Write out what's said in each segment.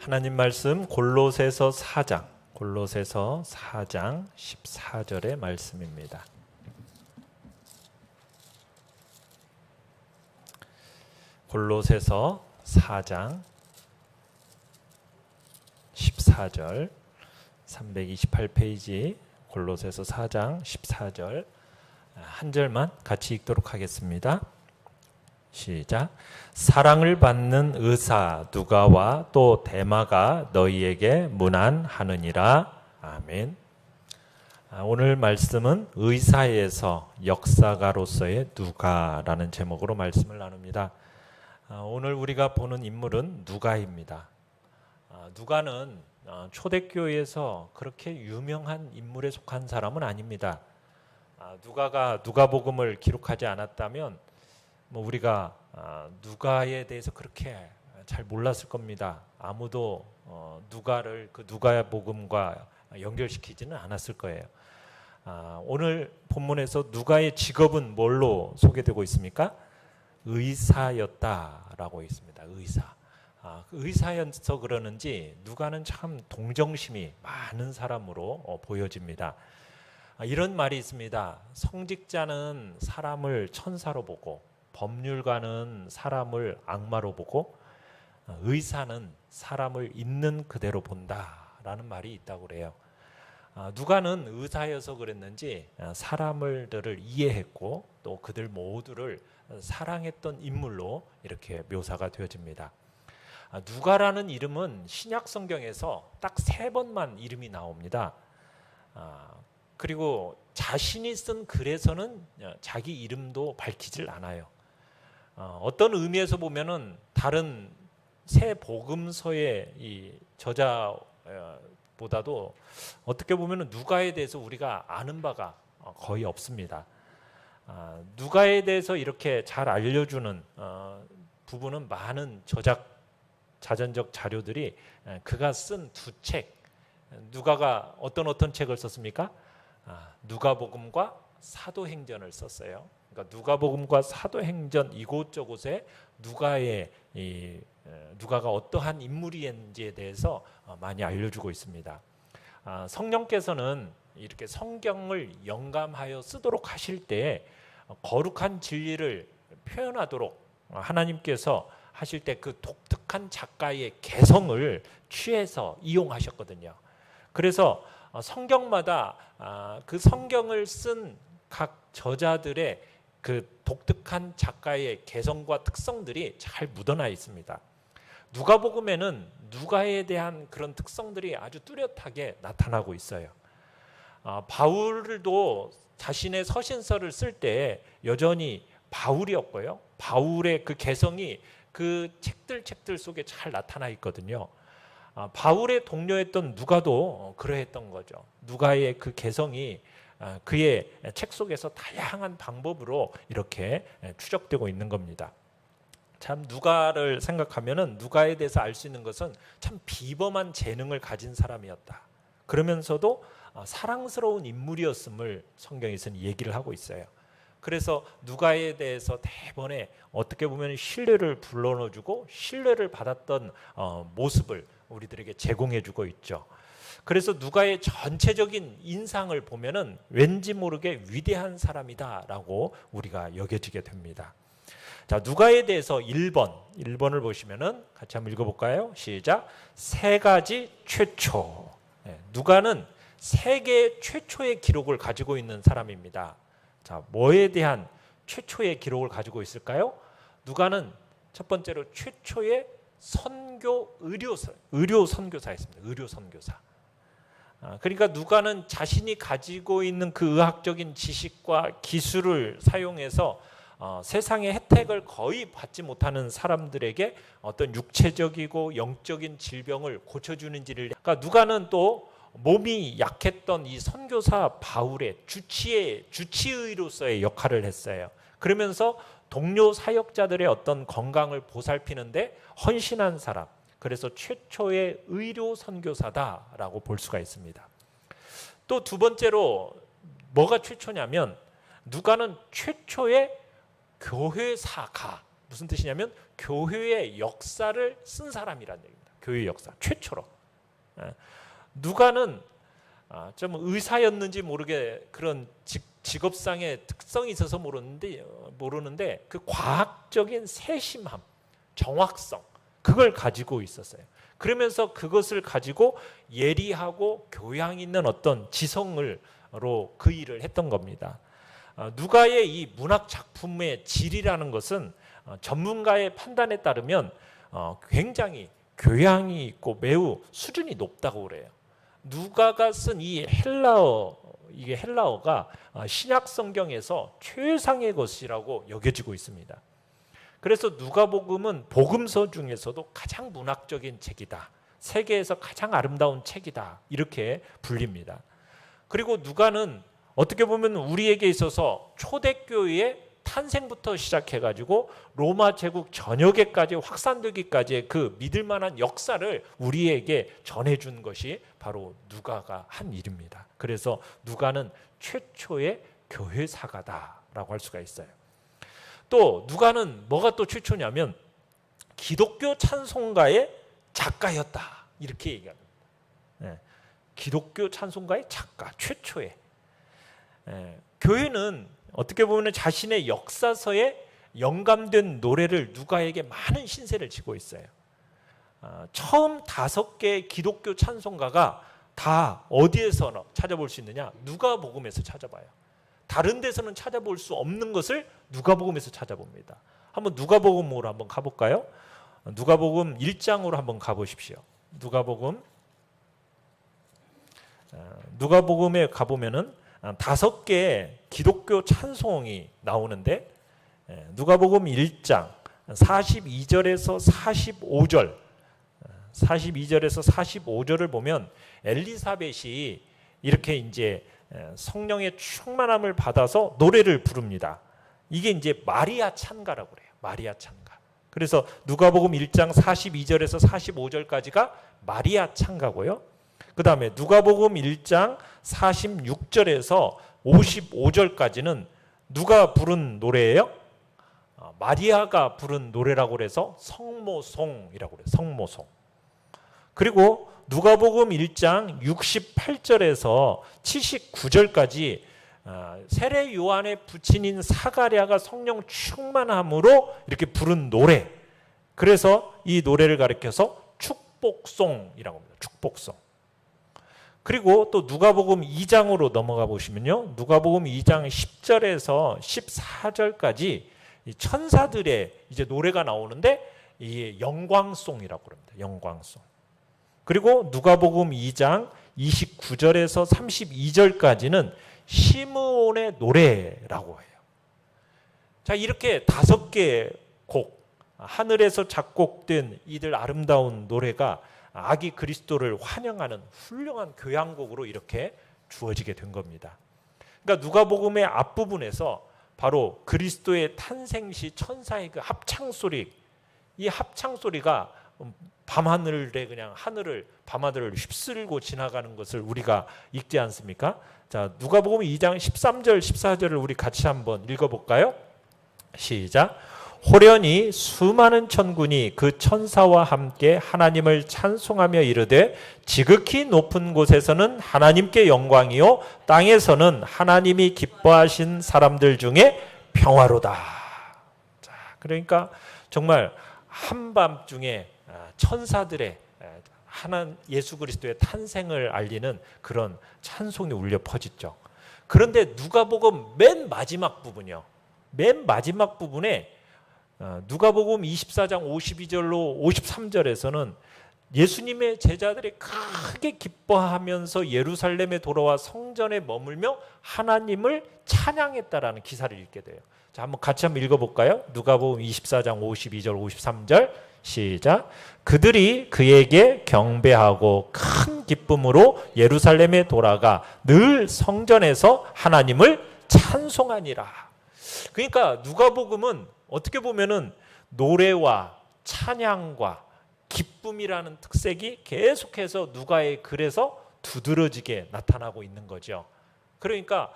하나님 말씀 골로새서 4장 14절의 말씀입니다. 골로새서 4장 14절 328페이지 골로새서 4장 14절 한 절만 같이 읽도록 하겠습니다. 시작. 사랑을 받는 의사 누가와 또 데마가 너희에게 문안하느니라. 아멘. 오늘 말씀은 의사에서 역사가로서의 누가라는 제목으로 말씀을 나눕니다. 오늘 우리가 보는 인물은 누가입니다. 누가는 초대교회에서 그렇게 유명한 인물에 속한 사람은 아닙니다. 누가가 누가복음을 기록하지 않았다면 우리가 누가에 대해서 그렇게 잘 몰랐을 겁니다. 아무도 누가를 그 누가복음과 연결시키지는 않았을 거예요. 오늘 본문에서 누가의 직업은 뭘로 소개되고 있습니까? 의사였다라고 있습니다. 의사. 의사여서 그러는지 누가는 참 동정심이 많은 사람으로 보여집니다. 이런 말이 있습니다. 성직자는 사람을 천사로 보고 법률가는 사람을 악마로 보고 의사는 사람을 있는 그대로 본다라는 말이 있다고 그래요. 누가는 의사여서 그랬는지 사람들을 이해했고 또 그들 모두를 사랑했던 인물로 이렇게 묘사가 되어집니다. 누가라는 이름은 신약 성경에서 딱 3번만 이름이 나옵니다. 그리고 자신이 쓴 글에서는 자기 이름도 밝히질 않아요. 어떤 의미에서 보면은 다른 새 복음서의 이 저자보다도 어떻게 보면은 누가에 대해서 우리가 아는 바가 거의 없습니다. 누가에 대해서 이렇게 잘 알려주는 부분은 많은 자전적 자료들이 그가 쓴 2책, 누가가 어떤 책을 썼습니까? 누가복음과 사도행전을 썼어요. 그러니까 누가복음과 사도행전 이곳저곳에 누가가 어떠한 인물이었는지에 대해서 많이 알려주고 있습니다. 성령께서는 이렇게 성경을 영감하여 쓰도록 하실 때 거룩한 진리를 표현하도록 하나님께서 하실 때 그 독특한 작가의 개성을 취해서 이용하셨거든요. 그래서 성경마다 그 성경을 쓴 각 저자들의 그 독특한 작가의 개성과 특성들이 잘 묻어나 있습니다. 누가복음에는 누가에 대한 그런 특성들이 아주 뚜렷하게 나타나고 있어요. 바울도 자신의 서신서를 쓸 때 여전히 바울이었고요. 바울의 그 개성이 그 책들 속에 잘 나타나 있거든요. 바울의 동료였던 누가도 그러했던 거죠. 누가의 그 개성이 그의 책 속에서 다양한 방법으로 이렇게 추적되고 있는 겁니다. 참 누가를 생각하면은 누가에 대해서 알 수 있는 것은 참 비범한 재능을 가진 사람이었다. 그러면서도 사랑스러운 인물이었음을 성경에서는 얘기를 하고 있어요. 그래서 누가에 대해서 대번에 어떻게 보면 신뢰를 불러넣어주고 신뢰를 받았던 모습을 우리들에게 제공해주고 있죠. 그래서 누가의 전체적인 인상을 보면은 왠지 모르게 위대한 사람이다라고 우리가 여겨지게 됩니다. 자, 누가에 대해서 1번을 보시면은 같이 한번 읽어볼까요? 시작. 3가지 최초. 누가는 세계 최초의 기록을 가지고 있는 사람입니다. 자, 뭐에 대한 최초의 기록을 가지고 있을까요? 누가는 첫 번째로 최초의 의료 선교사였습니다. 의료 선교사. 그러니까 누가는 자신이 가지고 있는 그 의학적인 지식과 기술을 사용해서 세상의 혜택을 거의 받지 못하는 사람들에게 어떤 육체적이고 영적인 질병을 고쳐주는지를, 그러니까 누가는 또 몸이 약했던 이 선교사 바울의 주치의로서의 역할을 했어요. 그러면서 동료 사역자들의 어떤 건강을 보살피는데 헌신한 사람, 그래서 최초의 의료 선교사다라고 볼 수가 있습니다. 또 2번째로 뭐가 최초냐면 누가는 최초의 교회사가, 무슨 뜻이냐면 교회의 역사를 쓴 사람이라는 얘기입니다. 교회 역사 최초로. 누가는 좀 의사였는지 모르게 그런 직업상의 특성이 있어서 모르는데 그 과학적인 세심함, 정확성 그걸 가지고 있었어요. 그러면서 그것을 가지고 예리하고 교양 있는 어떤 지성으로 그 일을 했던 겁니다. 누가의 이 문학 작품의 질이라는 것은 전문가의 판단에 따르면 굉장히 교양이 있고 매우 수준이 높다고 그래요. 누가가 쓴 이 이게 헬라어가 신약 성경에서 최상의 것이라고 여겨지고 있습니다. 그래서 누가복음은 복음서 중에서도 가장 문학적인 책이다. 세계에서 가장 아름다운 책이다. 이렇게 불립니다. 그리고 누가는 어떻게 보면 우리에게 있어서 초대교회의 탄생부터 시작해가지고 로마 제국 전역에까지 확산되기까지의 그 믿을 만한 역사를 우리에게 전해준 것이 바로 누가가 한 일입니다. 그래서 누가는 최초의 교회사가다라고 할 수가 있어요. 또 누가는 뭐가 또 최초냐면 기독교 찬송가의 작가였다. 이렇게 얘기합니다. 기독교 찬송가의 작가, 최초의. 교회는 어떻게 보면 자신의 역사서에 영감된 노래를 누가에게 많은 신세를 지고 있어요. 처음 5개의 기독교 찬송가가 다 어디에서 찾아볼 수 있느냐? 누가복음에서 찾아봐요. 다른 데서는 찾아볼 수 없는 것을 누가복음에서 찾아봅니다. 한번 누가복음으로 한번 가볼까요? 누가복음 1장으로 한번 가보십시오. 누가복음에 가보면은 5개의 기독교 찬송이 나오는데 누가복음 1장 42절에서 45절을 보면 엘리사벳이 이렇게 이제 성령의 충만함을 받아서 노래를 부릅니다. 이게 이제 마리아 찬가라고 그래요. 마리아 찬가. 그래서 누가복음 1장 42절에서 45절까지가 마리아 찬가고요. 그 다음에 누가복음 1장 46절에서 55절까지는 누가 부른 노래예요? 마리아가 부른 노래라고 그래서 성모송이라고 그래요. 성모송. 그리고 누가복음 1장 68절에서 79절까지 세례 요한의 부친인 사가랴가 성령 충만함으로 이렇게 부른 노래. 그래서 이 노래를 가리켜서 축복송이라고 합니다. 축복송. 그리고 또 누가복음 2장으로 넘어가 보시면요. 누가복음 2장 10절에서 14절까지 천사들의 이제 노래가 나오는데 이게 영광송이라고 합니다. 영광송. 그리고 누가복음 2장 29절에서 32절까지는 시므온의 노래라고 해요. 자, 이렇게 5개의 곡, 하늘에서 작곡된 이들 아름다운 노래가 아기 그리스도를 환영하는 훌륭한 교향곡으로 이렇게 주어지게 된 겁니다. 그러니까 누가복음의 앞부분에서 바로 그리스도의 탄생시 천사의 그 합창소리, 이 합창소리가 밤하늘에 그냥 밤하늘을 휩쓸고 지나가는 것을 우리가 읽지 않습니까? 자, 누가복음 2장 13절 14절을 우리 같이 한번 읽어볼까요? 시작. 호련히 수많은 천군이 그 천사와 함께 하나님을 찬송하며 이르되 지극히 높은 곳에서는 하나님께 영광이요 땅에서는 하나님이 기뻐하신 사람들 중에 평화로다. 자, 그러니까 정말 한밤중에 천사들의 예수 그리스도의 탄생을 알리는 그런 찬송이 울려 퍼지죠. 그런데 누가복음 맨 마지막 부분이요. 맨 마지막 부분에 누가복음 24장 52절로 53절에서는 예수님의 제자들이 크게 기뻐하면서 예루살렘에 돌아와 성전에 머물며 하나님을 찬양했다라는 기사를 읽게 돼요. 자, 같이 한번 읽어볼까요? 누가복음 24장 52절 53절 시작. 그들이 그에게 경배하고 큰 기쁨으로 예루살렘에 돌아가 늘 성전에서 하나님을 찬송하니라. 그러니까 누가복음은 어떻게 보면은 노래와 찬양과 기쁨이라는 특색이 계속해서 누가의 글에서 두드러지게 나타나고 있는 거죠. 그러니까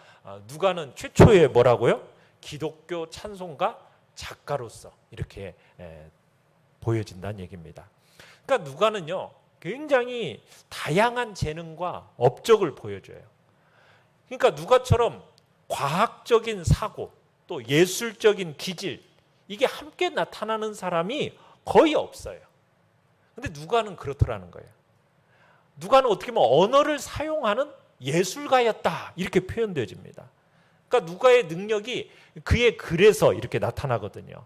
누가는 최초의 뭐라고요? 기독교 찬송가 작가로서 이렇게 보여진다는 얘기입니다. 그러니까 누가는요, 굉장히 다양한 재능과 업적을 보여줘요. 그러니까 누가처럼 과학적인 사고, 또 예술적인 기질, 이게 함께 나타나는 사람이 거의 없어요. 근데 누가는 그렇더라는 거예요. 누가는 어떻게 보면 언어를 사용하는 예술가였다, 이렇게 표현되어집니다. 그러니까 누가의 능력이 그의 글에서 이렇게 나타나거든요.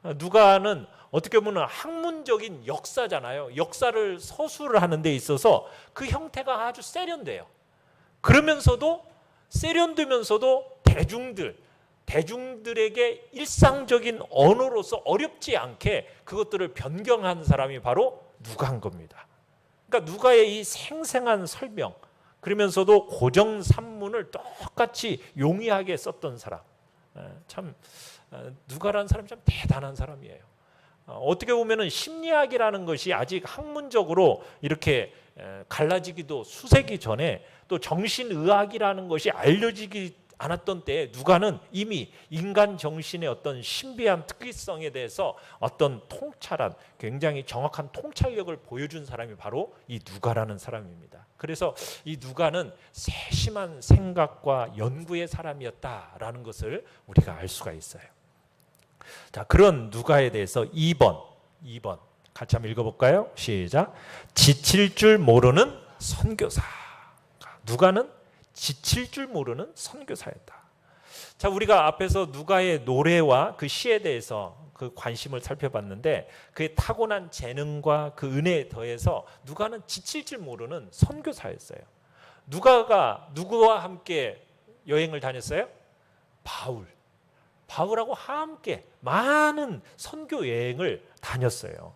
누가는 어떻게 보면 학문적인 역사잖아요. 역사를 서술을 하는 데 있어서 그 형태가 아주 세련돼요. 그러면서도 세련되면서도 대중들에게 일상적인 언어로서 어렵지 않게 그것들을 변경한 사람이 바로 누가인 겁니다. 그러니까 누가의 이 생생한 설명, 그러면서도 고정 산문을 똑같이 용이하게 썼던 사람, 참 누가라는 사람이 참 대단한 사람이에요. 어떻게 보면은 심리학이라는 것이 아직 학문적으로 이렇게 갈라지기도 수세기 전에, 또 정신의학이라는 것이 알려지기 않았던 때에 누가는 이미 인간 정신의 어떤 신비한 특이성에 대해서 어떤 통찰한, 굉장히 정확한 통찰력을 보여준 사람이 바로 이 누가라는 사람입니다. 그래서 이 누가는 세심한 생각과 연구의 사람이었다라는 것을 우리가 알 수가 있어요. 자, 그런 누가에 대해서 2번 같이 한번 읽어볼까요? 시작. 지칠 줄 모르는 선교사. 누가는 지칠 줄 모르는 선교사였다. 자, 우리가 앞에서 누가의 노래와 그 시에 대해서 그 관심을 살펴봤는데, 그의 타고난 재능과 그 은혜에 더해서 누가는 지칠 줄 모르는 선교사였어요. 누가가 누구와 함께 여행을 다녔어요? 바울하고 함께 많은 선교 여행을 다녔어요.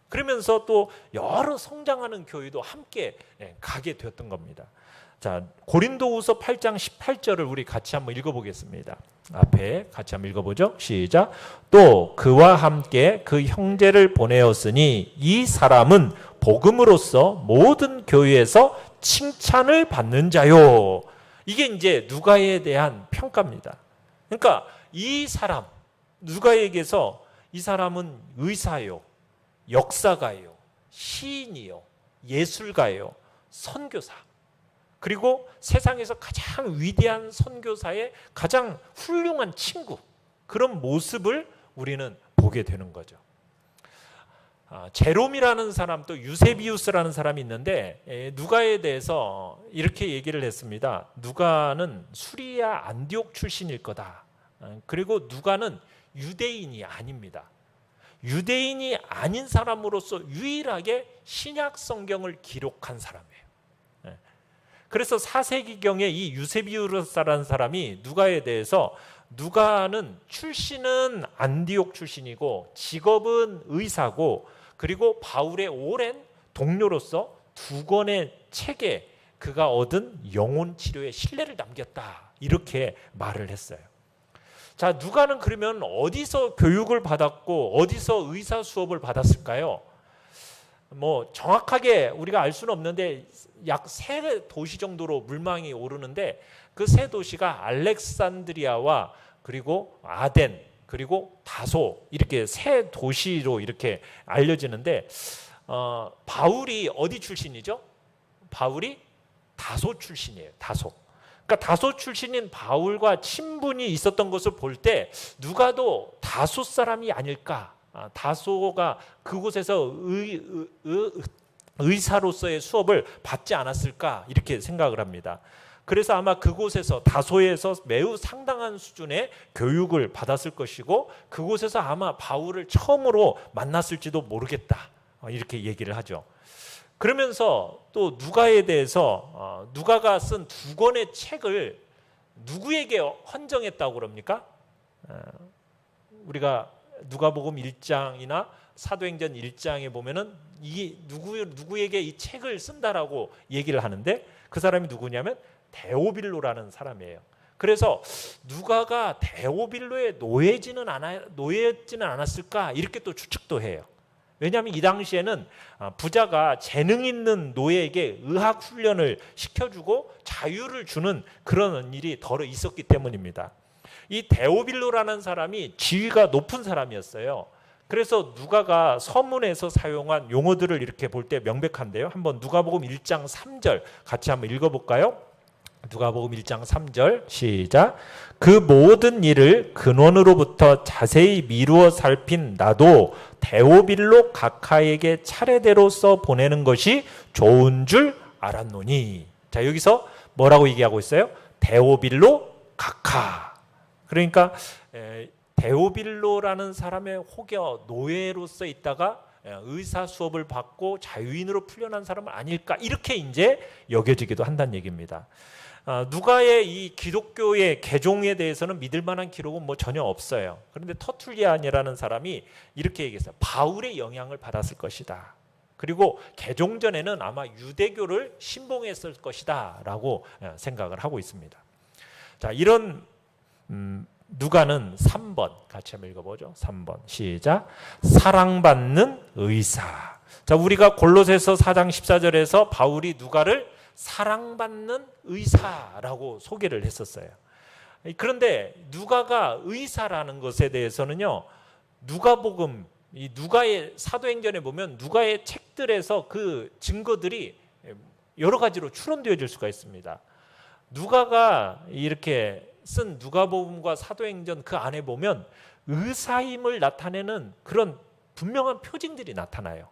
그러면서 또 여러 성장하는 교회도 함께 가게 되었던 겁니다. 자, 고린도후서 8장 18절을 우리 같이 한번 읽어보겠습니다. 앞에 같이 한번 읽어보죠. 시작. 또 그와 함께 그 형제를 보내었으니 이 사람은 복음으로써 모든 교회에서 칭찬을 받는 자요. 이게 이제 누가에 대한 평가입니다. 그러니까 이 사람, 누가에게서 이 사람은 의사요, 역사가요, 시인이요, 예술가요, 선교사, 그리고 세상에서 가장 위대한 선교사의 가장 훌륭한 친구, 그런 모습을 우리는 보게 되는 거죠. 제롬이라는 사람, 또 유세비우스라는 사람이 있는데 누가에 대해서 이렇게 얘기를 했습니다. 누가는 수리아 안디옥 출신일 거다. 그리고 누가는 유대인이 아닙니다. 유대인이 아닌 사람으로서 유일하게 신약 성경을 기록한 사람이에요. 그래서 4세기경에 이 유세비우스라는 사람이 누가에 대해서, 누가는 출신은 안디옥 출신이고 직업은 의사고, 그리고 바울의 오랜 동료로서 2권의 책에 그가 얻은 영혼 치료의 신뢰를 남겼다, 이렇게 말을 했어요. 자, 누가는 그러면 어디서 교육을 받았고 어디서 의사 수업을 받았을까요? 뭐 정확하게 우리가 알 수는 없는데 약 3도시 정도로 물망이 오르는데, 그 3도시가 알렉산드리아와 그리고 아덴, 그리고 다소, 이렇게 3도시로 이렇게 알려지는데, 바울이 어디 출신이죠? 바울이 다소 출신이에요. 다소. 그러니까 다소 출신인 바울과 친분이 있었던 것을 볼 때 누가도 다소 사람이 아닐까. 다소가 그곳에서 의사로서의 수업을 받지 않았을까, 이렇게 생각을 합니다. 그래서 아마 그곳에서, 다소에서 매우 상당한 수준의 교육을 받았을 것이고, 그곳에서 아마 바울을 처음으로 만났을지도 모르겠다, 이렇게 얘기를 하죠. 그러면서 또 누가에 대해서 누가가 쓴 2권의 책을 누구에게 헌정했다고 그럽니까? 우리가 누가복음 1장이나 사도행전 1장에 보면은 이 누구에게 이 책을 쓴다라고 얘기를 하는데, 그 사람이 누구냐면 데오빌로라는 사람이에요. 그래서 누가가 데오빌로의 노예지는 않았을까, 이렇게 또 추측도 해요. 왜냐하면 이 당시에는 부자가 재능 있는 노예에게 의학 훈련을 시켜주고 자유를 주는 그런 일이 덜어 있었기 때문입니다. 이 데오빌로라는 사람이 지위가 높은 사람이었어요. 그래서 누가가 서문에서 사용한 용어들을 이렇게 볼 때 명백한데요. 한번 누가복음 1장 3절 같이 한번 읽어볼까요? 누가복음 1장 3절 시작. 그 모든 일을 근원으로부터 자세히 미루어 살핀 나도 데오빌로 각하에게 차례대로 써 보내는 것이 좋은 줄 알았노니. 자, 여기서 뭐라고 얘기하고 있어요? 데오빌로 각하. 그러니까 데오빌로라는 사람의 혹여 노예로서 있다가 의사 수업을 받고 자유인으로 풀려난 사람은 아닐까, 이렇게 이제 여겨지기도 한다는 얘기입니다. 누가의 이 기독교의 개종에 대해서는 믿을 만한 기록은 뭐 전혀 없어요. 그런데 터툴리안이라는 사람이 이렇게 얘기했어요. 바울의 영향을 받았을 것이다. 그리고 개종 전에는 아마 유대교를 신봉했을 것이다 라고 생각을 하고 있습니다. 자, 이런 누가는 3번 같이 한번 읽어보죠. 3번 시작. 사랑받는 의사. 자, 우리가 골로새서 4장 14절에서 바울이 누가를 사랑받는 의사라고 소개를 했었어요. 그런데 누가가 의사라는 것에 대해서는요, 누가복음, 이 누가의 사도행전에 보면 누가의 책들에서 그 증거들이 여러 가지로 추론되어질 수가 있습니다. 누가가 이렇게 쓴 누가복음과 사도행전 그 안에 보면 의사임을 나타내는 그런 분명한 표징들이 나타나요.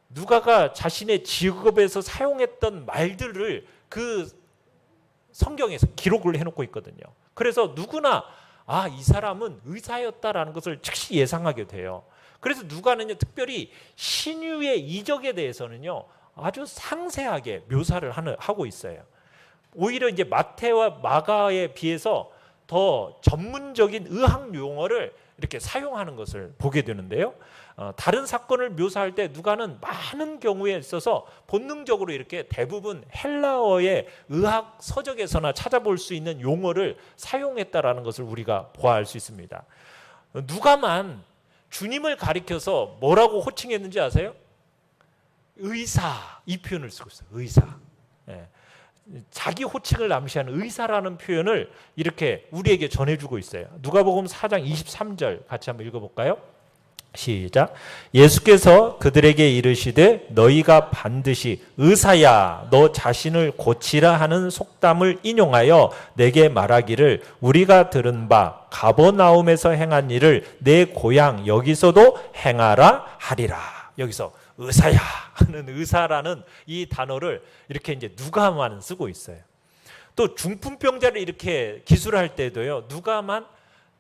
누가가 자신의 직업에서 사용했던 말들을 그 성경에서 기록을 해놓고 있거든요. 그래서 누구나 이 사람은 의사였다라는 것을 즉시 예상하게 돼요. 그래서 누가는요, 특별히 신유의 이적에 대해서는요 아주 상세하게 묘사를 하고 있어요. 오히려 이제 마태와 마가에 비해서 더 전문적인 의학 용어를 이렇게 사용하는 것을 보게 되는데요. 다른 사건을 묘사할 때 누가는 많은 경우에 있어서 본능적으로 이렇게 대부분 헬라어의 의학 서적에서나 찾아볼 수 있는 용어를 사용했다라는 것을 우리가 보아할 수 있습니다. 누가만 주님을 가리켜서 뭐라고 호칭했는지 아세요? 의사, 이 표현을 쓰고 있어요. 의사. 자기 호칭을 암시하는 의사라는 표현을 이렇게 우리에게 전해주고 있어요. 누가복음 4장 23절 같이 한번 읽어볼까요? 시작. 예수께서 그들에게 이르시되 너희가 반드시 의사야 너 자신을 고치라 하는 속담을 인용하여 내게 말하기를 우리가 들은 바 가버나움에서 행한 일을 내 고향 여기서도 행하라 하리라. 여기서 의사야 하는 의사라는 이 단어를 이렇게 이제 누가만 쓰고 있어요. 또 중풍병자를 이렇게 기술할 때도요, 누가만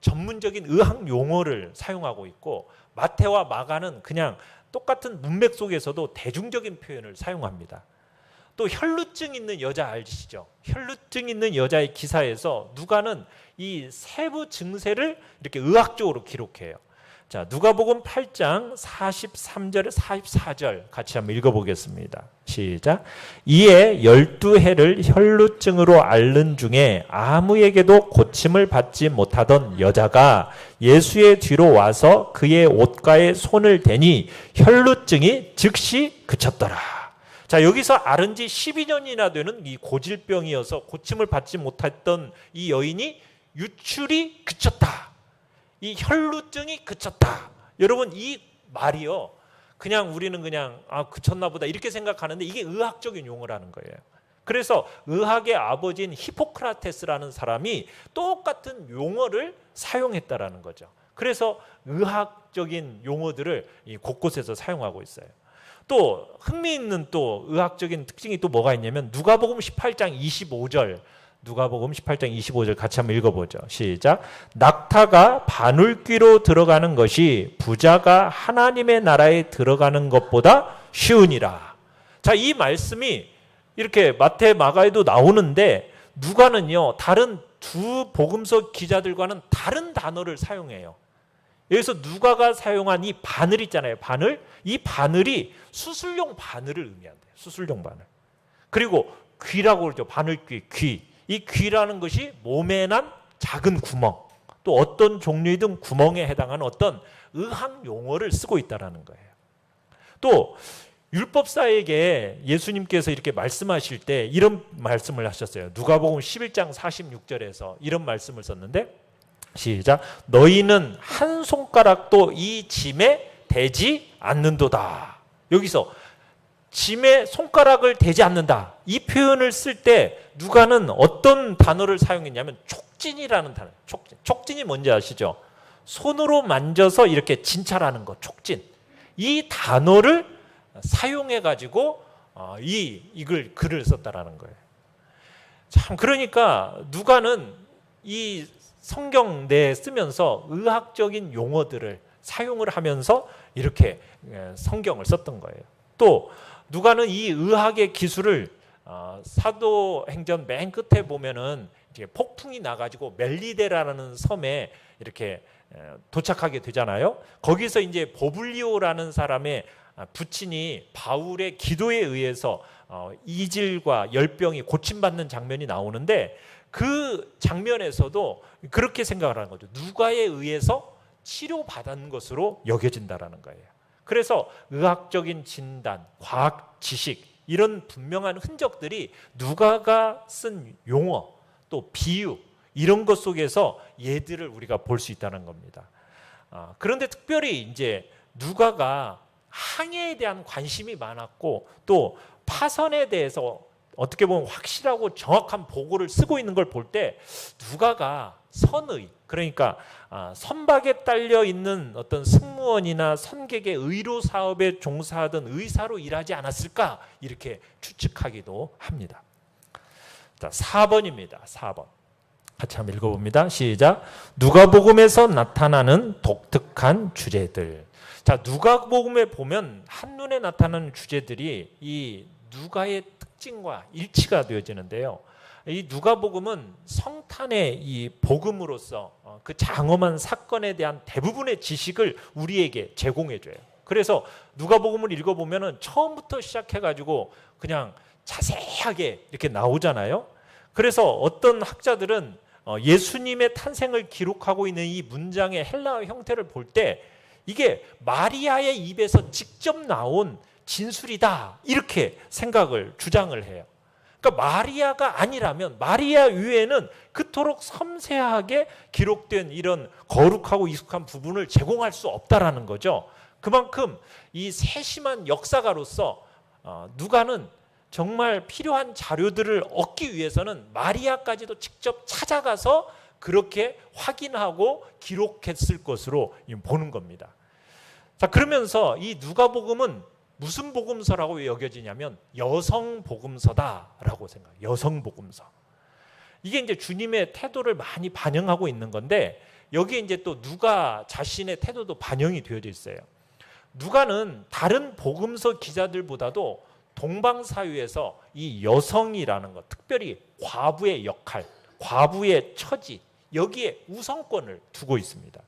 전문적인 의학 용어를 사용하고 있고 마태와 마가는 그냥 똑같은 문맥 속에서도 대중적인 표현을 사용합니다. 또 혈루증 있는 여자 아시죠? 혈루증 있는 여자의 기사에서 누가는 이 세부 증세를 이렇게 의학적으로 기록해요. 자, 누가복음 8장 43절에 44절 같이 한번 읽어보겠습니다. 시작. 이에 12해를 혈루증으로 앓는 중에 아무에게도 고침을 받지 못하던 여자가 예수의 뒤로 와서 그의 옷가에 손을 대니 혈루증이 즉시 그쳤더라. 자, 여기서 앓은 지 12년이나 되는 이 고질병이어서 고침을 받지 못했던 이 여인이 유출이 그쳤다. 이 혈루증이 그쳤다. 여러분, 이 말이요, 그냥 우리는 그냥 그쳤나 보다 이렇게 생각하는데 이게 의학적인 용어라는 거예요. 그래서 의학의 아버지인 히포크라테스라는 사람이 똑같은 용어를 사용했다라는 거죠. 그래서 의학적인 용어들을 곳곳에서 사용하고 있어요. 또 흥미있는 또 의학적인 특징이 또 뭐가 있냐면 누가복음 18장 25절, 누가복음 18장 25절 같이 한번 읽어보죠. 시작. 낙타가 바늘귀로 들어가는 것이 부자가 하나님의 나라에 들어가는 것보다 쉬우니라. 자, 이 말씀이 이렇게 마태 마가에도 나오는데 누가는요 다른 두 복음서 기자들과는 다른 단어를 사용해요. 여기서 누가가 사용한 이 바늘 있잖아요. 바늘. 이 바늘이 수술용 바늘을 의미한대요. 수술용 바늘. 그리고 귀라고 그러죠. 바늘귀, 귀. 이 귀라는 것이 몸에 난 작은 구멍, 또 어떤 종류이든 구멍에 해당하는 어떤 의학 용어를 쓰고 있다는 거예요. 또 율법사에게 예수님께서 이렇게 말씀하실 때 이런 말씀을 하셨어요. 누가복음 11장 46절에서 이런 말씀을 썼는데 시작. 너희는 한 손가락도 이 짐에 대지 않는도다. 여기서 짐에 손가락을 대지 않는다. 이 표현을 쓸 때 누가는 어떤 단어를 사용했냐면 촉진이라는 단어. 촉진이 뭔지 아시죠? 손으로 만져서 이렇게 진찰하는 것, 촉진. 이 단어를 사용해 가지고 이걸 글을 썼다라는 거예요. 참 그러니까 누가는 이 성경 내에 쓰면서 의학적인 용어들을 사용을 하면서 이렇게 성경을 썼던 거예요. 또 누가는 이 의학의 기술을 사도행전 맨 끝에 보면은 이제 폭풍이 나가지고 멜리데라는 섬에 이렇게 도착하게 되잖아요. 거기서 이제 보블리오라는 사람의 부친이 바울의 기도에 의해서 이질과 열병이 고침받는 장면이 나오는데 그 장면에서도 그렇게 생각을 하는 거죠. 누가에 의해서 치료받은 것으로 여겨진다라는 거예요. 그래서 의학적인 진단, 과학 지식 이런 분명한 흔적들이 누가가 쓴 용어 또 비유 이런 것 속에서 얘들을 우리가 볼 수 있다는 겁니다. 그런데 특별히 이제 누가가 항해에 대한 관심이 많았고 또 파선에 대해서 어떻게 보면 확실하고 정확한 보고를 쓰고 있는 걸 볼 때 누가가 선의, 그러니까 선박에 딸려 있는 어떤 승무원이나 선객의 의료 사업에 종사하던 의사로 일하지 않았을까 이렇게 추측하기도 합니다. 자, 4번입니다. 4번. 같이 한번 읽어봅니다. 시작. 누가복음에서 나타나는 독특한 주제들. 자, 누가복음에 보면 한눈에 나타나는 주제들이 이 누가의 특징과 일치가 되어지는데요. 이 누가복음은 성탄의 이 복음으로서 그 장엄한 사건에 대한 대부분의 지식을 우리에게 제공해줘요. 그래서 누가복음을 읽어보면 처음부터 시작해가지고 그냥 자세하게 이렇게 나오잖아요. 그래서 어떤 학자들은 예수님의 탄생을 기록하고 있는 이 문장의 헬라어 형태를 볼 때 이게 마리아의 입에서 직접 나온 진술이다 이렇게 생각을 주장을 해요. 그러니까 마리아가 아니라면 마리아 위에는 그토록 섬세하게 기록된 이런 거룩하고 익숙한 부분을 제공할 수 없다라는 거죠. 그만큼 이 세심한 역사가로서 누가는 정말 필요한 자료들을 얻기 위해서는 마리아까지도 직접 찾아가서 그렇게 확인하고 기록했을 것으로 보는 겁니다. 자, 그러면서 이 누가복음은 무슨 복음서라고 여겨지냐면 여성 복음서다라고 생각해요. 여성 복음서. 이게 이제 주님의 태도를 많이 반영하고 있는 건데 여기에 이제 또 누가 자신의 태도도 반영이 되어져 있어요. 누가는 다른 복음서 기자들보다도 동방사유에서 이 여성이라는 것, 특별히 과부의 역할, 과부의 처지 여기에 우선권을 두고 있습니다.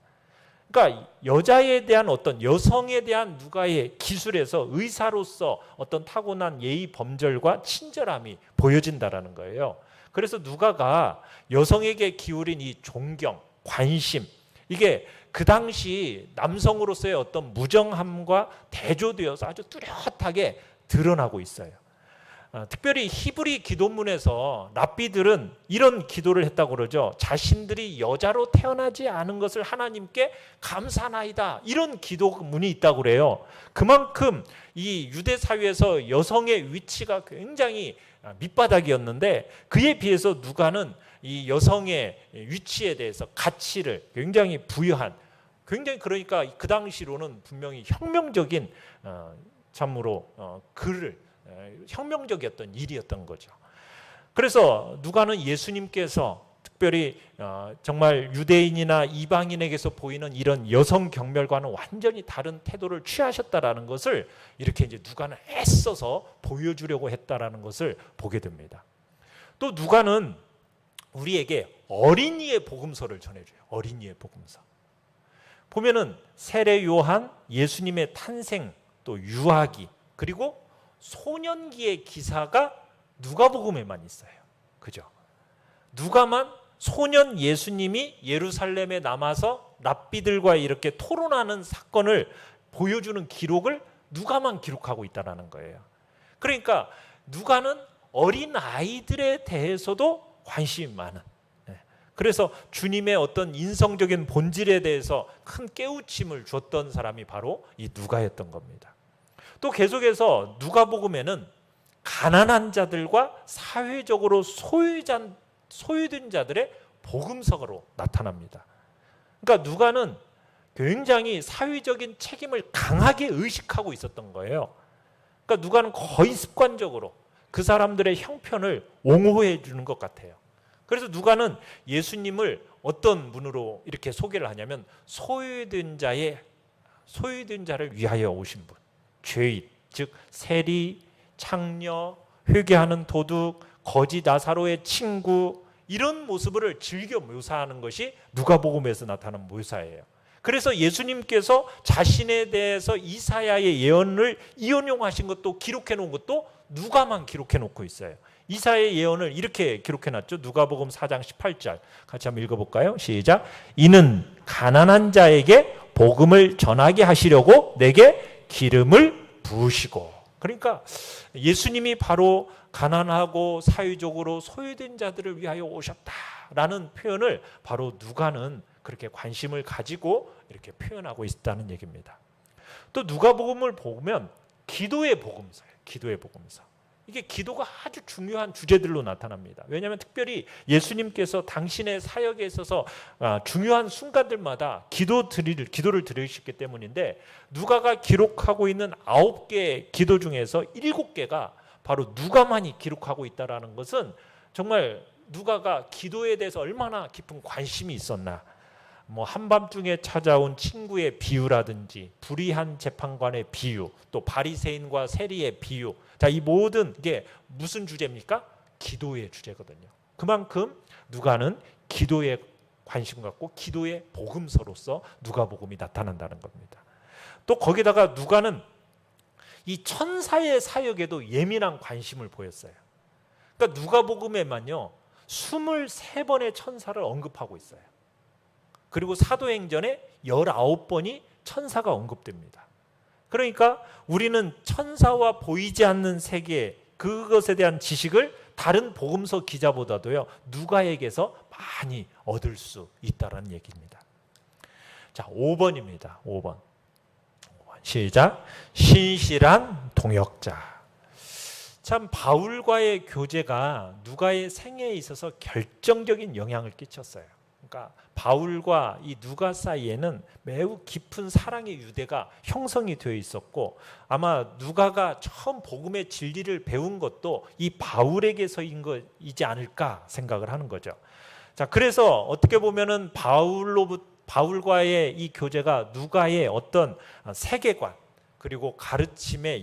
그러니까 여자에 대한 어떤 여성에 대한 누가의 기술에서 의사로서 어떤 타고난 예의 범절과 친절함이 보여진다라는 거예요. 그래서 누가가 여성에게 기울인 이 존경, 관심 이게 그 당시 남성으로서의 어떤 무정함과 대조되어서 아주 뚜렷하게 드러나고 있어요. 특별히 히브리 기도문에서 랍비들은 이런 기도를 했다고 그러죠. 자신들이 여자로 태어나지 않은 것을 하나님께 감사하나이다. 이런 기도문이 있다고 그래요. 그만큼 이 유대 사회에서 여성의 위치가 굉장히 밑바닥이었는데 그에 비해서 누가는 이 여성의 위치에 대해서 가치를 굉장히 부여한 굉장히 그러니까 그 당시로는 분명히 혁명적인 참으로 글을 혁명적이었던 일이었던 거죠. 그래서 누가는 예수님께서 특별히 정말 유대인이나 이방인에게서 보이는 이런 여성 경멸과는 완전히 다른 태도를 취하셨다라는 것을 이렇게 이제 누가는 애써서 보여주려고 했다라는 것을 보게 됩니다. 또 누가는 우리에게 어린이의 복음서를 전해줘요. 어린이의 복음서. 보면은 세례 요한, 예수님의 탄생, 또 유아기, 그리고 소년기의 기사가 누가복음에만 있어요. 그죠? 누가만 소년 예수님이 예루살렘에 남아서 랍비들과 이렇게 토론하는 사건을 보여주는 기록을 누가만 기록하고 있다는 거예요. 그러니까 누가는 어린 아이들에 대해서도 관심이 많은 그래서 주님의 어떤 인성적인 본질에 대해서 큰 깨우침을 줬던 사람이 바로 이 누가였던 겁니다. 또 계속해서 누가복음에는 가난한 자들과 사회적으로 소외된 자들의 복음서로 나타납니다. 그러니까 누가는 굉장히 사회적인 책임을 강하게 의식하고 있었던 거예요. 그러니까 누가는 거의 습관적으로 그 사람들의 형편을 옹호해 주는 것 같아요. 그래서 누가는 예수님을 어떤 분으로 이렇게 소개를 하냐면 소외된 자를 위하여 오신 분, 죄인, 즉 세리, 창녀, 회개하는 도둑, 거지 나사로의 친구, 이런 모습을 즐겨 묘사하는 것이 누가복음에서 나타난 묘사예요. 그래서 예수님께서 자신에 대해서 이사야의 예언을 인용하신 것도 기록해 놓은 것도 누가만 기록해 놓고 있어요. 이사야의 예언을 이렇게 기록해 놨죠. 누가복음 4장 18절 같이 한번 읽어볼까요? 시작. 이는 가난한 자에게 복음을 전하게 하시려고 내게 기름을 부으시고. 그러니까 예수님이 바로 가난하고 사회적으로 소외된 자들을 위하여 오셨다라는 표현을 바로 누가는 그렇게 관심을 가지고 이렇게 표현하고 있다는 얘기입니다. 또 누가복음을 보면 기도의 복음서예요. 기도의 복음서. 이게 기도가 아주 중요한 주제들로 나타납니다. 왜냐하면 특별히 예수님께서 당신의 사역에 있어서 중요한 순간들마다 기도를 드리셨기 때문인데 누가가 기록하고 있는 9개의 기도 중에서 7개가 바로 누가만이 기록하고 있다는 것은 정말 누가가 기도에 대해서 얼마나 깊은 관심이 있었나. 뭐 한밤중에 찾아온 친구의 비유라든지 불의한 재판관의 비유, 또 바리새인과 세리의 비유. 자, 이 모든 게 무슨 주제입니까? 기도의 주제거든요. 그만큼 누가는 기도에 관심 갖고 기도의 복음서로서 누가복음이 나타난다는 겁니다. 또 거기다가 누가는 이 천사의 사역에도 예민한 관심을 보였어요. 그러니까 누가복음에만요 23번의 천사를 언급하고 있어요. 그리고 사도행전에 19번이 천사가 언급됩니다. 그러니까 우리는 천사와 보이지 않는 세계, 그것에 대한 지식을 다른 복음서 기자보다도요 누가에게서 많이 얻을 수 있다는 얘기입니다. 자, 5번입니다. 5번. 시작. 신실한 동역자. 참 바울과의 교제가 누가의 생애에 있어서 결정적인 영향을 끼쳤어요. 그러니까 바울과 이 누가 사이에는 매우 깊은 사랑의 유대가 형성이 되어 있었고 아마 누가가 처음 복음의 진리를 배운 것도 이 바울에게서인 것이지 않을까 생각을 하는 거죠. 자, 그래서 어떻게 보면은 바울과의 이 교제가 누가의 어떤 세계관 그리고 가르침에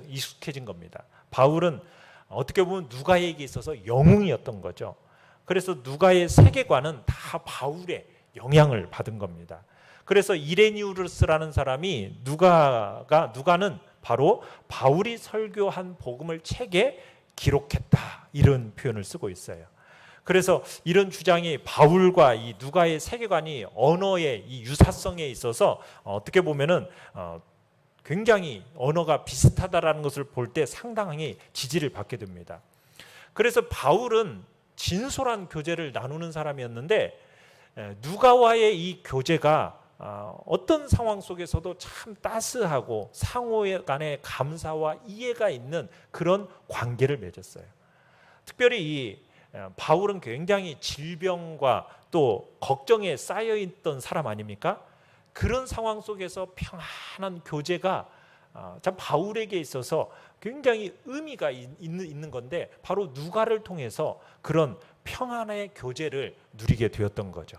익숙해진 겁니다. 바울은 어떻게 보면 누가에게 있어서 영웅이었던 거죠. 그래서 누가의 세계관은 다 바울의 영향을 받은 겁니다. 그래서 이레니우스라는 사람이 누가는 바로 바울이 설교한 복음을 책에 기록했다 이런 표현을 쓰고 있어요. 그래서 이런 주장이 바울과 이 누가의 세계관이 언어의 이 유사성에 있어서 어떻게 보면은 굉장히 언어가 비슷하다라는 것을 볼 때 상당히 지지를 받게 됩니다. 그래서 바울은 진솔한 교제를 나누는 사람이었는데 누가와의 이 교제가 어떤 상황 속에서도 참 따스하고 상호 간의 감사와 이해가 있는 그런 관계를 맺었어요. 특별히 이 바울은 굉장히 질병과 또 걱정에 쌓여있던 사람 아닙니까? 그런 상황 속에서 평안한 교제가 참 바울에게 있어서 굉장히 의미가 있는 건데 바로 누가를 통해서 그런 평안의 교제를 누리게 되었던 거죠.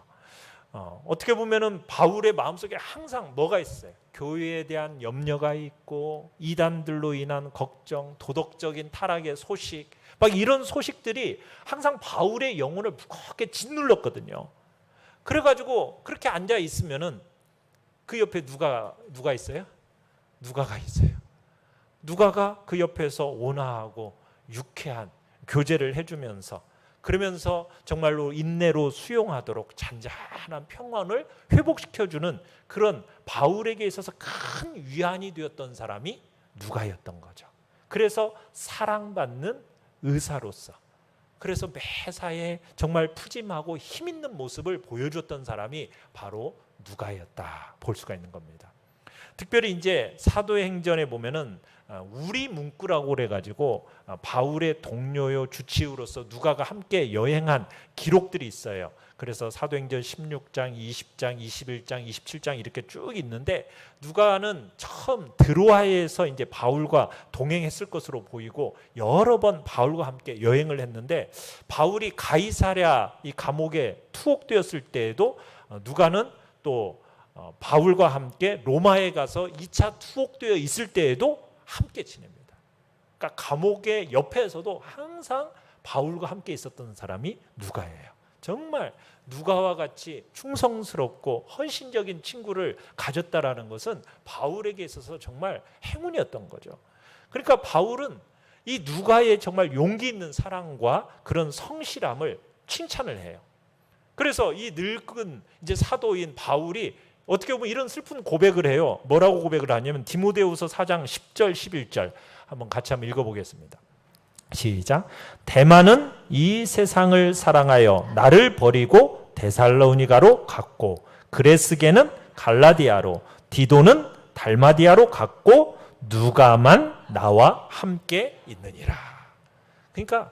어떻게 보면은 바울의 마음속에 항상 뭐가 있어요? 교회에 대한 염려가 있고 이단들로 인한 걱정, 도덕적인 타락의 소식, 막 이런 소식들이 항상 바울의 영혼을 무겁게 짓눌렀거든요. 그래가지고 그렇게 앉아 있으면은 그 옆에 누가 있어요? 누가가 있어요. 누가가 그 옆에서 온화하고 유쾌한 교제를 해주면서 그러면서 정말로 인내로 수용하도록 잔잔한 평안을 회복시켜주는 그런 바울에게 있어서 큰 위안이 되었던 사람이 누가였던 거죠. 그래서 사랑받는 의사로서 그래서 매사에 정말 푸짐하고 힘 있는 모습을 보여줬던 사람이 바로 누가였다 볼 수가 있는 겁니다. 특별히 이제 사도행전에 보면은 우리 문구라고 그래가지고 바울의 동료요 주치의로서 누가가 함께 여행한 기록들이 있어요. 그래서 사도행전 16장, 20장, 21장, 27장 이렇게 쭉 있는데 누가는 처음 드로아에서 이제 바울과 동행했을 것으로 보이고 여러 번 바울과 함께 여행을 했는데 바울이 가이사랴 이 감옥에 투옥되었을 때에도 누가는 또 바울과 함께 로마에 가서 2차 투옥되어 있을 때에도 함께 지냅니다. 그러니까 감옥의 옆에서도 항상 바울과 함께 있었던 사람이 누가예요. 정말 누가와 같이 충성스럽고 헌신적인 친구를 가졌다라는 것은 바울에게 있어서 정말 행운이었던 거죠. 그러니까 바울은 이 누가의 정말 용기 있는 사랑과 그런 성실함을 칭찬을 해요. 그래서 이 늙은 이제 사도인 바울이 어떻게 보면 이런 슬픈 고백을 해요. 뭐라고 고백을 하냐면 디모데후서 4장 10절 11절 한번 같이 한번 읽어보겠습니다. 시작. 데마는 이 세상을 사랑하여 나를 버리고 데살로니가로 갔고 그레스게는 갈라디아로 디도는 달마디아로 갔고 누가만 나와 함께 있느니라. 그러니까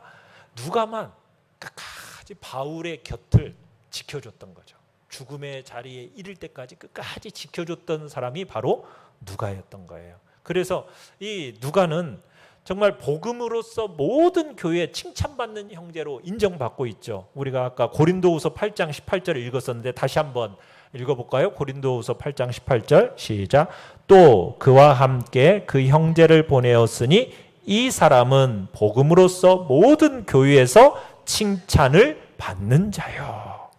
누가만 끝까지 바울의 곁을 지켜줬던 거죠. 죽음의 자리에 이를 때까지 끝까지 지켜줬던 사람이 바로 누가였던 거예요. 그래서 이 누가는 정말 복음으로서 모든 교회에 칭찬받는 형제로 인정받고 있죠. 우리가 아까 고린도후서 8장 18절을 읽었었는데 다시 한번 읽어볼까요? 고린도후서 8장 18절 시작. 또 그와 함께 그 형제를 보내었으니 이 사람은 복음으로서 모든 교회에서 칭찬을 받는 자요.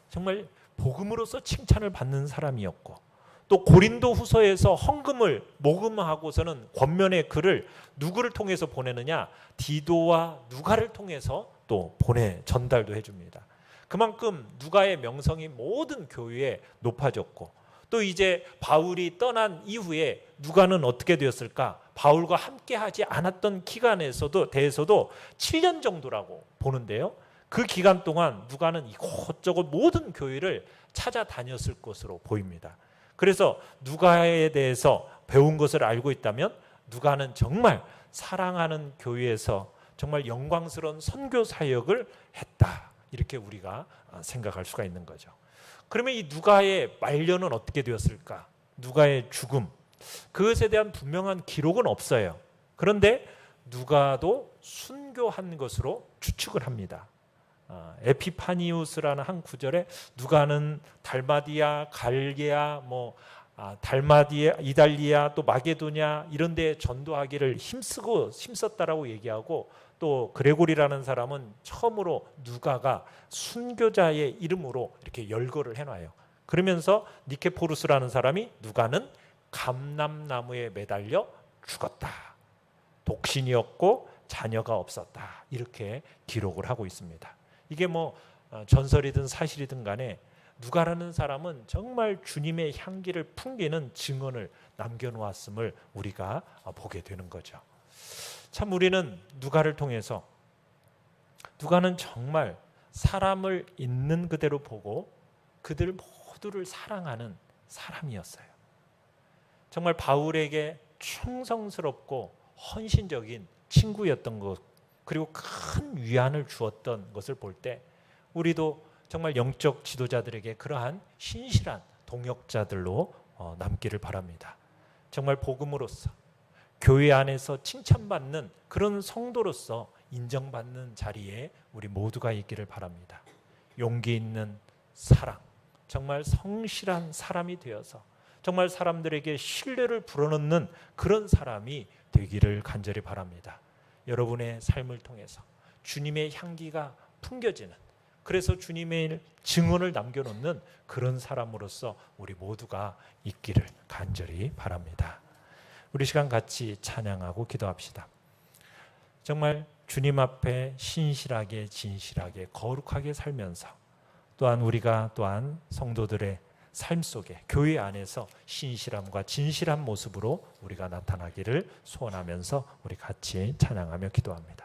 정말 복음으로서 칭찬을 받는 사람이었고 또 고린도 후서에서 헌금을 모금하고서는 권면의 글을 누구를 통해서 보내느냐? 디도와 누가를 통해서 또 전달도 해줍니다. 그만큼 누가의 명성이 모든 교회에 높아졌고 또 이제 바울이 떠난 이후에 누가는 어떻게 되었을까? 바울과 함께하지 않았던 기간에서도 대해서도 7년 정도라고 보는데요. 그 기간 동안 누가는 이곳저곳 모든 교회를 찾아다녔을 것으로 보입니다. 그래서 누가에 대해서 배운 것을 알고 있다면 누가는 정말 사랑하는 교회에서 정말 영광스러운 선교 사역을 했다. 이렇게 우리가 생각할 수가 있는 거죠. 그러면 이 누가의 말년은 어떻게 되었을까? 누가의 죽음, 그것에 대한 분명한 기록은 없어요. 그런데 누가도 순교한 것으로 추측을 합니다. 에피파니우스라는 한 구절에 누가는 달마디아, 갈게아, 달마디아, 이달리아, 또 마게도냐 이런 데 전도하기를 힘썼다라고 얘기하고 또 그레고리라는 사람은 처음으로 누가가 순교자의 이름으로 이렇게 열거를 해놔요. 그러면서 니케포루스라는 사람이 누가는 감람나무에 매달려 죽었다. 독신이었고 자녀가 없었다. 이렇게 기록을 하고 있습니다. 이게 전설이든 사실이든 간에 누가라는 사람은 정말 주님의 향기를 풍기는 증언을 남겨놓았음을 우리가 보게 되는 거죠. 참 우리는 누가를 통해서 누가는 정말 사람을 있는 그대로 보고 그들 모두를 사랑하는 사람이었어요. 정말 바울에게 충성스럽고 헌신적인 친구였던 것, 그리고 큰 위안을 주었던 것을 볼 때 우리도 정말 영적 지도자들에게 그러한 신실한 동역자들로 남기를 바랍니다. 정말 복음으로서 교회 안에서 칭찬받는 그런 성도로서 인정받는 자리에 우리 모두가 있기를 바랍니다. 용기 있는 사랑, 정말 성실한 사람이 되어서 정말 사람들에게 신뢰를 불어넣는 그런 사람이 되기를 간절히 바랍니다. 여러분의 삶을 통해서 주님의 향기가 풍겨지는, 그래서 주님의 증언을 남겨놓는 그런 사람으로서 우리 모두가 있기를 간절히 바랍니다. 우리 시간 같이 찬양하고 기도합시다. 정말 주님 앞에 신실하게 진실하게 거룩하게 살면서 또한 우리가 또한 성도들의 삶 속에 교회 안에서 신실함과 진실한 모습으로 우리가 나타나기를 소원하면서 우리 같이 찬양하며 기도합니다.